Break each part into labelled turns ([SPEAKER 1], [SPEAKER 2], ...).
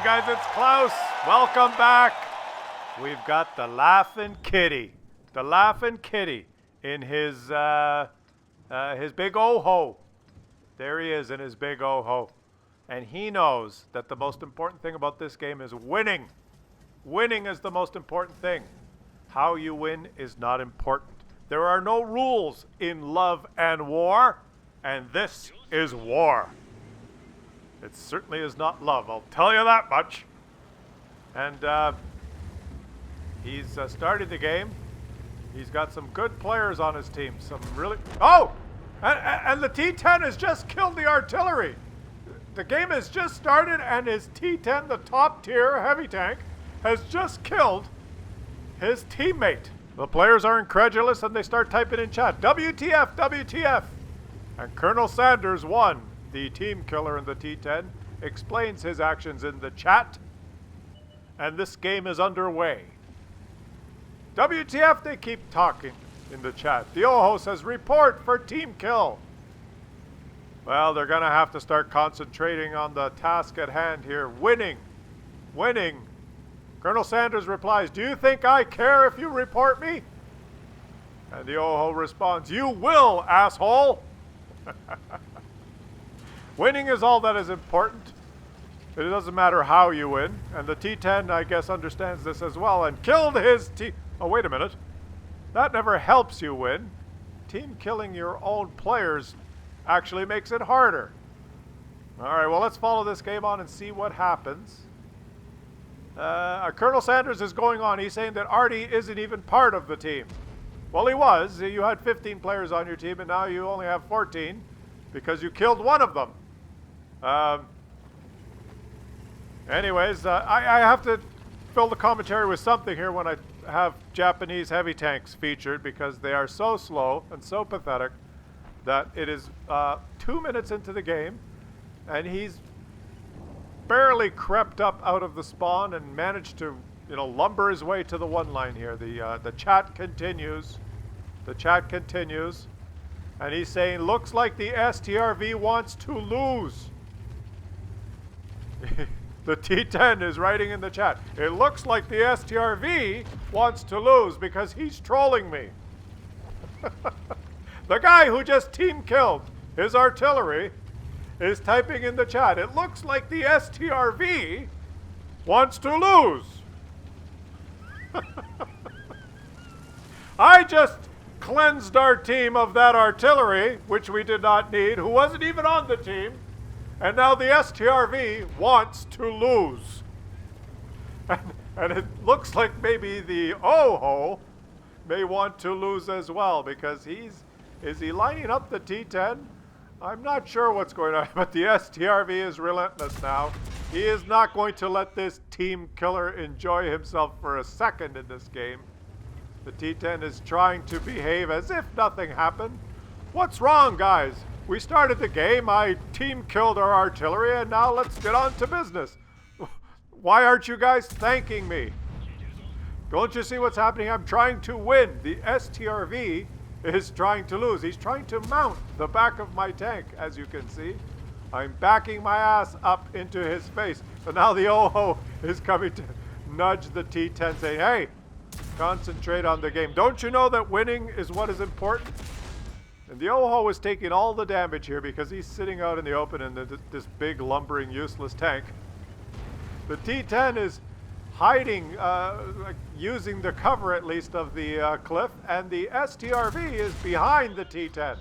[SPEAKER 1] guys, it's Klaus. Welcome back. We've got the Laughing Kitty. The Laughing Kitty in his big oh-ho. There he is in his big oh-ho. And he knows that the most important thing about this game is winning. Winning is the most important thing. How you win is not important. There are no rules in love and war, and this is war. It certainly is not love, I'll tell you that much. And he's started the game. He's got some good players on his team. Some really... Oh! And the T-10 has just killed the artillery. The game has just started, and his T-10, the top tier heavy tank, has just killed his teammate. The players are incredulous, and they start typing in chat, WTF, WTF. And Colonel Sanders won. The team killer in the T-10 explains his actions in the chat, and this game is underway. WTF, they keep talking in the chat. The Oho says, report for team kill. Well, they're going to have to start concentrating on the task at hand here. Winning. Winning. Colonel Sanders replies, do you think I care if you report me? And the Oho responds, you will, asshole. Winning is all that is important. It doesn't matter how you win. And the T-10, I guess, understands this as well and killed his T... Oh, wait a minute. That never helps you win. Team killing your own players actually makes it harder. All right, well, let's follow this game on and see what happens. Colonel Sanders is going on. He's saying that Artie isn't even part of the team. Well, he was. You had 15 players on your team, and now you only have 14 because you killed one of them. Anyways, I have to fill the commentary with something here when I have Japanese heavy tanks featured because they are so slow and so pathetic that it is 2 minutes into the game and he's barely crept up out of the spawn and managed to, lumber his way to the one line here. The chat continues. The chat continues. And he's saying, looks like the STRV wants to lose. The T-10 is writing in the chat, it looks like the STRV wants to lose because he's trolling me. The guy who just team killed his artillery is typing in the chat, it looks like the STRV wants to lose. I just cleansed our team of that artillery, which we did not need, who wasn't even on the team. And now the STRV wants to lose. And it looks like maybe the OHO may want to lose as well because is he lining up the T-10? I'm not sure what's going on, but the STRV is relentless now. He is not going to let this team killer enjoy himself for a second in this game. The T-10 is trying to behave as if nothing happened. What's wrong, guys? We started the game, I team killed our artillery, and now let's get on to business. Why aren't you guys thanking me? Don't you see what's happening? I'm trying to win. The STRV is trying to lose. He's trying to mount the back of my tank, as you can see. I'm backing my ass up into his face. So now the OHO is coming to nudge the T-10 saying, hey, concentrate on the game. Don't you know that winning is what is important? And the OHO is taking all the damage here because he's sitting out in the open in this big, lumbering, useless tank. The T-10 is hiding, using the cover at least of the cliff, and the STRV is behind the T-10.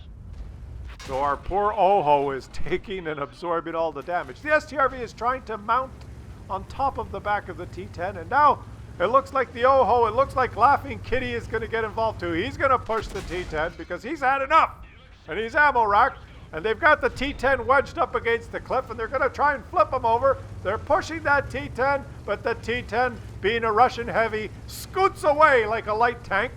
[SPEAKER 1] So our poor OHO is taking and absorbing all the damage. The STRV is trying to mount on top of the back of the T-10, and now it looks like the OHO, it looks like Laughing Kitty is going to get involved too. He's going to push the T-10 because he's had enough. And he's ammo racked. And they've got the T-10 wedged up against the cliff and they're going to try and flip him over. They're pushing that T-10, but the T-10, being a Russian heavy, scoots away like a light tank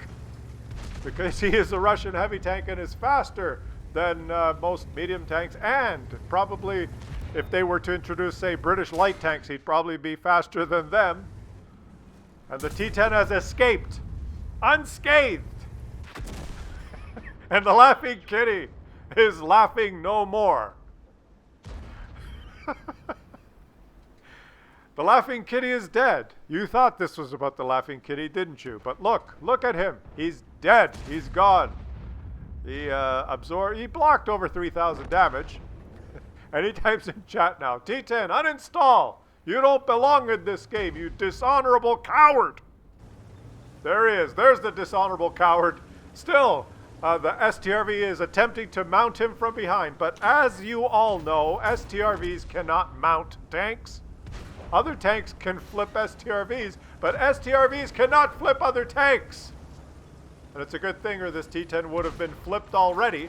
[SPEAKER 1] because he is a Russian heavy tank and is faster than most medium tanks. And probably, if they were to introduce, say, British light tanks, he'd probably be faster than them. And the T-10 has escaped, unscathed. And the Laughing Kitty is laughing no more. The Laughing Kitty is dead. You thought this was about the Laughing Kitty, didn't you? But look at him. He's dead. He's gone. He he blocked over 3,000 damage. And he types in chat now, T10, uninstall. You don't belong in this game, you dishonorable coward. There he is. There's the dishonorable coward. Still, the STRV is attempting to mount him from behind. But as you all know, STRVs cannot mount tanks. Other tanks can flip STRVs, but STRVs cannot flip other tanks. And it's a good thing or this T10 would have been flipped already.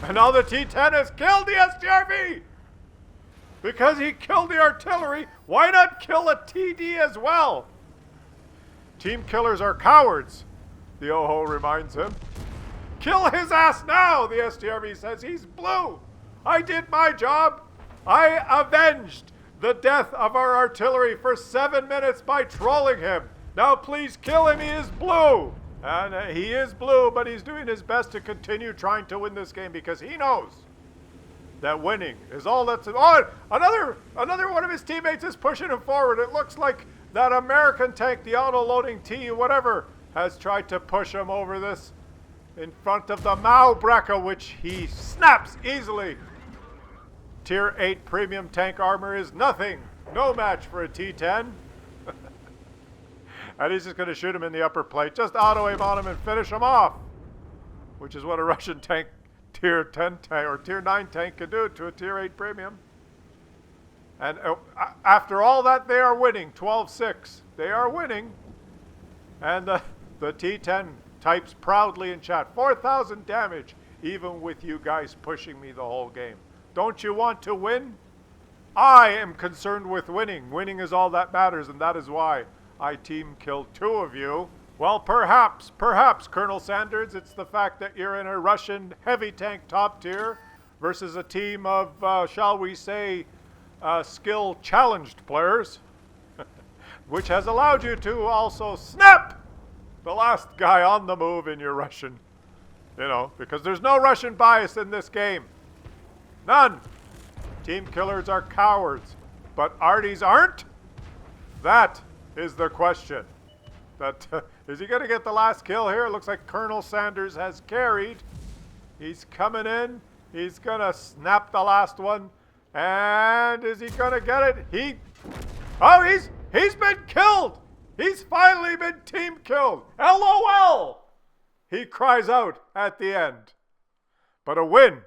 [SPEAKER 1] And now the T10 has killed the STRV! Because he killed the artillery, why not kill a TD as well? Team killers are cowards, the OHO reminds him. Kill his ass now, the STRV says. He's blue. I did my job. I avenged the death of our artillery for 7 minutes by trolling him. Now please kill him, he is blue. And he is blue, but he's doing his best to continue trying to win this game because he knows that winning is all that's... Oh, another one of his teammates is pushing him forward. It looks like that American tank, the auto-loading T, whatever, has tried to push him over this in front of the Mao Brecca, which he snaps easily. Tier 8 premium tank armor is nothing. No match for a T10. And he's just going to shoot him in the upper plate. Just auto-aim on him and finish him off. Which is what a Russian tank, Tier 10 tank, or Tier 9 tank can do to a Tier 8 premium. And after all that, they are winning. 12-6. They are winning. And the T10 types proudly in chat. 4,000 damage, even with you guys pushing me the whole game. Don't you want to win? I am concerned with winning. Winning is all that matters, and that is why I team killed 2 of you. Well, perhaps, Colonel Sanders, it's the fact that you're in a Russian heavy tank top tier versus a team of, shall we say, skill challenged players, which has allowed you to also snap the last guy on the move in your Russian, because there's no Russian bias in this game. None. Team killers are cowards, but arties aren't? That is the question. Is he going to get the last kill here? It looks like Colonel Sanders has carried. He's coming in. He's going to snap the last one. And is he going to get it? He's been killed. He's finally been team killed. LOL. He cries out at the end. But a win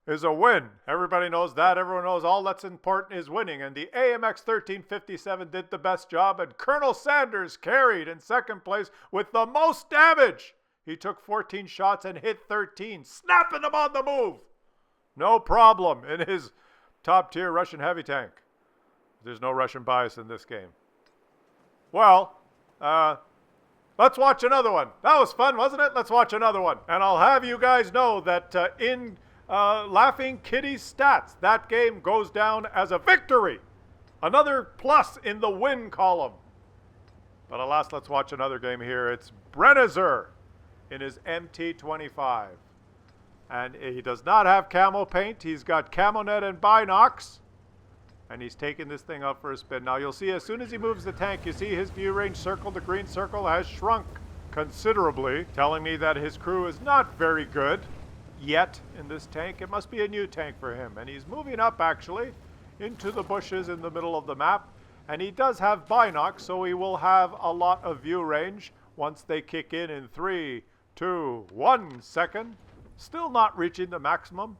[SPEAKER 1] is a win. Everybody knows that. Everyone knows all that's important is winning. And the AMX 1357 did the best job. And Colonel Sanders carried in second place with the most damage. He took 14 shots and hit 13, snapping them on the move. No problem in his top tier Russian heavy tank. There's no Russian bias in this game. Well, let's watch another one. That was fun, wasn't it? Let's watch another one. And I'll have you guys know that in Laughing Kitty's stats, that game goes down as a victory. Another plus in the win column. But alas, let's watch another game here. It's Brennizer in his MT25. And he does not have camo paint. He's got camo net and binocs. And he's taking this thing up for a spin. Now you'll see as soon as he moves the tank, you see his view range circle, the green circle, has shrunk considerably, telling me that his crew is not very good yet in this tank. It must be a new tank for him. And he's moving up, actually, into the bushes in the middle of the map. And he does have binocs, so he will have a lot of view range once they kick in 3, 2, 1 second. Still not reaching the maximum,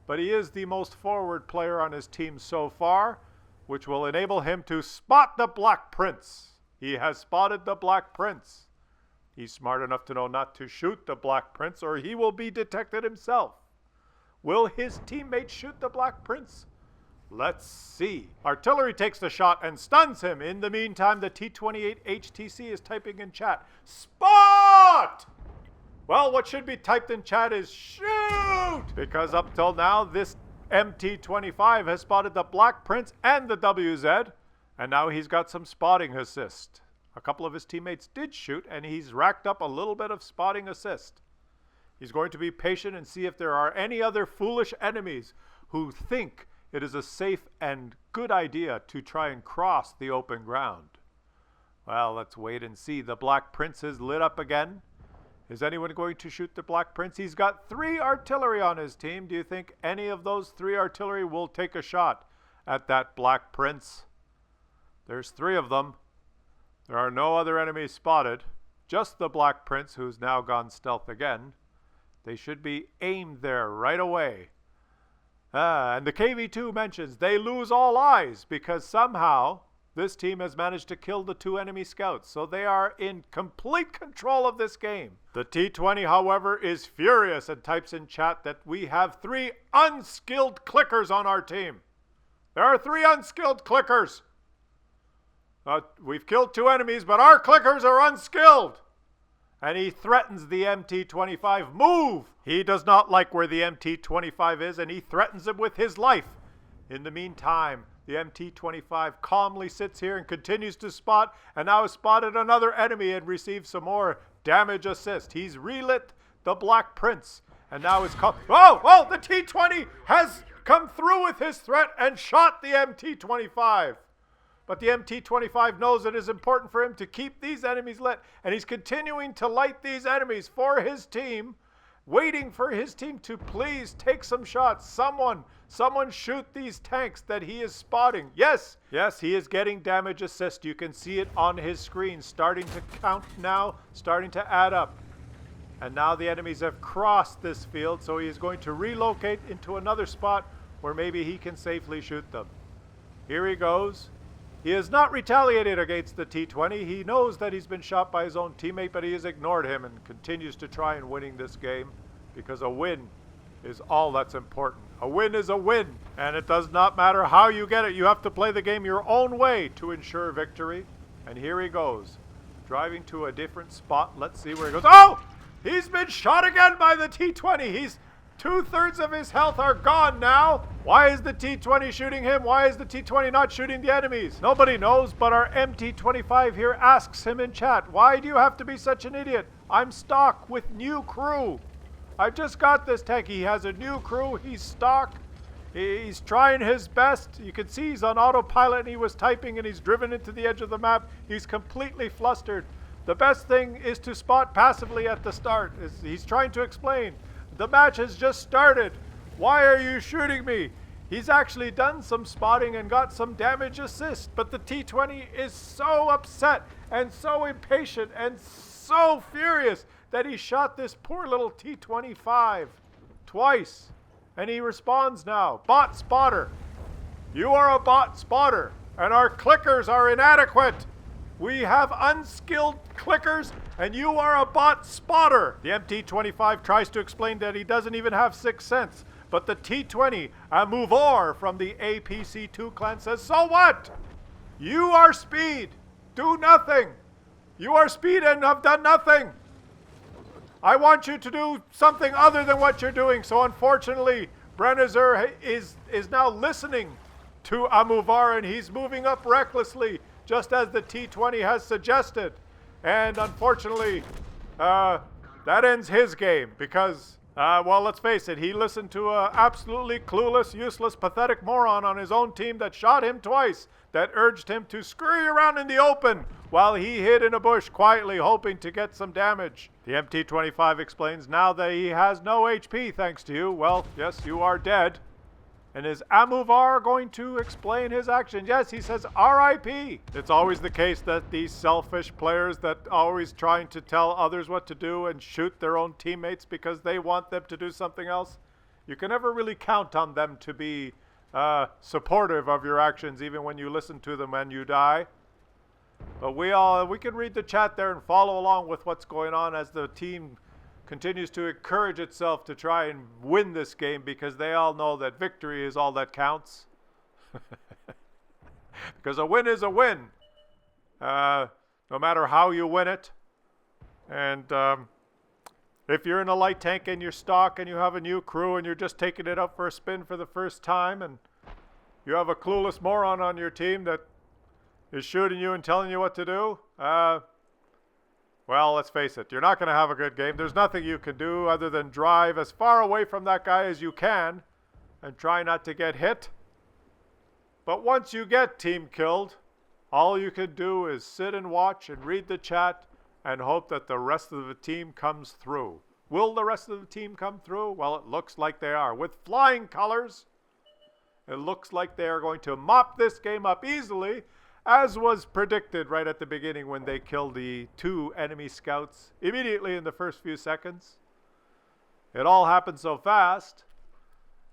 [SPEAKER 1] but he is the most forward player on his team so far, which will enable him to spot the Black Prince. He has spotted the Black Prince. He's smart enough to know not to shoot the Black Prince or he will be detected himself. Will his teammates shoot the Black Prince? Let's see. Artillery takes the shot and stuns him. In the meantime, the T-28 HTC is typing in chat, Spot! Well, what should be typed in chat is shoot! Because up till now, this MT-25 has spotted the Black Prince and the WZ, and now he's got some spotting assist. A couple of his teammates did shoot, and he's racked up a little bit of spotting assist. He's going to be patient and see if there are any other foolish enemies who think it is a safe and good idea to try and cross the open ground. Well, let's wait and see. The Black Prince is lit up again. Is anyone going to shoot the Black Prince? He's got 3 artillery on his team. Do you think any of those 3 artillery will take a shot at that Black Prince? There's 3 of them. There are no other enemies spotted. Just the Black Prince, who's now gone stealth again. They should be aimed there right away. And the KV2 mentions they lose all eyes because somehow this team has managed to kill the 2 enemy scouts, so they are in complete control of this game. The T20, however, is furious and types in chat that we have 3 unskilled clickers on our team. There are 3 unskilled clickers. We've killed 2 enemies, but our clickers are unskilled. And he threatens the MT-25. Move! He does not like where the MT-25 is, and he threatens him with his life. In the meantime, the MT-25 calmly sits here and continues to spot, and now has spotted another enemy and received some more damage assist. He's relit the Black Prince, and now is oh, the T-20 has come through with his threat and shot the MT-25. But the MT-25 knows it is important for him to keep these enemies lit, and he's continuing to light these enemies for his team, waiting for his team to please take some shots. Someone shoot these tanks that he is spotting. Yes, he is getting damage assist. You can see it on his screen, starting to count now, starting to add up. And now the enemies have crossed this field, so he is going to relocate into another spot where maybe he can safely shoot them. Here he goes. He has not retaliated against the T-20. He knows that he's been shot by his own teammate, but he has ignored him and continues to try and winning this game because a win is all that's important. A win is a win, and it does not matter how you get it. You have to play the game your own way to ensure victory. And here he goes, driving to a different spot. Let's see where he goes. Oh! He's been shot again by the T-20. He's 2/3 of his health are gone now. Why is the T-20 shooting him? Why is the T-20 not shooting the enemies? Nobody knows, but our MT-25 here asks him in chat, why do you have to be such an idiot? I'm stock with new crew. I just got this tank. He has a new crew. He's stock. He's trying his best. You can see he's on autopilot and he was typing and he's driven into the edge of the map. He's completely flustered. The best thing is to spot passively at the start. He's trying to explain. The match has just started. Why are you shooting me? He's actually done some spotting and got some damage assist, but the T-20 is so upset and so impatient and so furious that he shot this poor little T-25 twice. And he responds now. Bot spotter. You are a bot spotter, and our clickers are inadequate. We have unskilled clickers, and you are a bot spotter. The MT-25 tries to explain that he doesn't even have 6th sense, but the T-20, a mover from the APC2 clan, says, so what? You are speed. Do nothing. You are speed and have done nothing. I want you to do something other than what you're doing. So unfortunately, Brennizer is now listening to Amuvar, and he's moving up recklessly, just as the T-20 has suggested. And unfortunately, that ends his game because, well, let's face it, he listened to an absolutely clueless, useless, pathetic moron on his own team that shot him twice, that urged him to scurry around in the open while he hid in a bush quietly, hoping to get some damage. The MT-25 explains now that he has no HP thanks to you. Well, yes, you are dead. And is Amuvar going to explain his actions? Yes, he says RIP. It's always the case that these selfish players that always trying to tell others what to do and shoot their own teammates because they want them to do something else, you can never really count on them to be supportive of your actions even when you listen to them and you die. But we can read the chat there and follow along with what's going on as the team continues to encourage itself to try and win this game because they all know that victory is all that counts. Because a win is a win, no matter how you win it. And if you're in a light tank and you're stock and you have a new crew and you're just taking it up for a spin for the first time and you have a clueless moron on your team that is shooting you and telling you what to do, well, let's face it, you're not going to have a good game. There's nothing you can do other than drive as far away from that guy as you can and try not to get hit. But once you get team killed, all you can do is sit and watch and read the chat and hope that the rest of the team comes through. Will the rest of the team come through? Well, it looks like they are. With flying colors, it looks like they are going to mop this game up easily, as was predicted right at the beginning when they killed the 2 enemy scouts immediately in the first few seconds. It all happened so fast.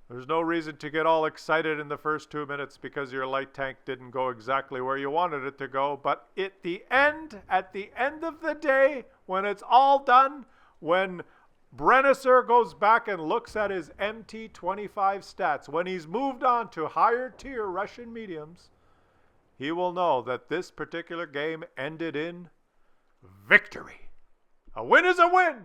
[SPEAKER 1] There's no reason to get all excited in the first 2 minutes because your light tank didn't go exactly where you wanted it to go. But at the end of the day, when it's all done, when Brennisser goes back and looks at his MT25 stats, when he's moved on to higher tier Russian mediums, he will know that this particular game ended in victory. A win is a win.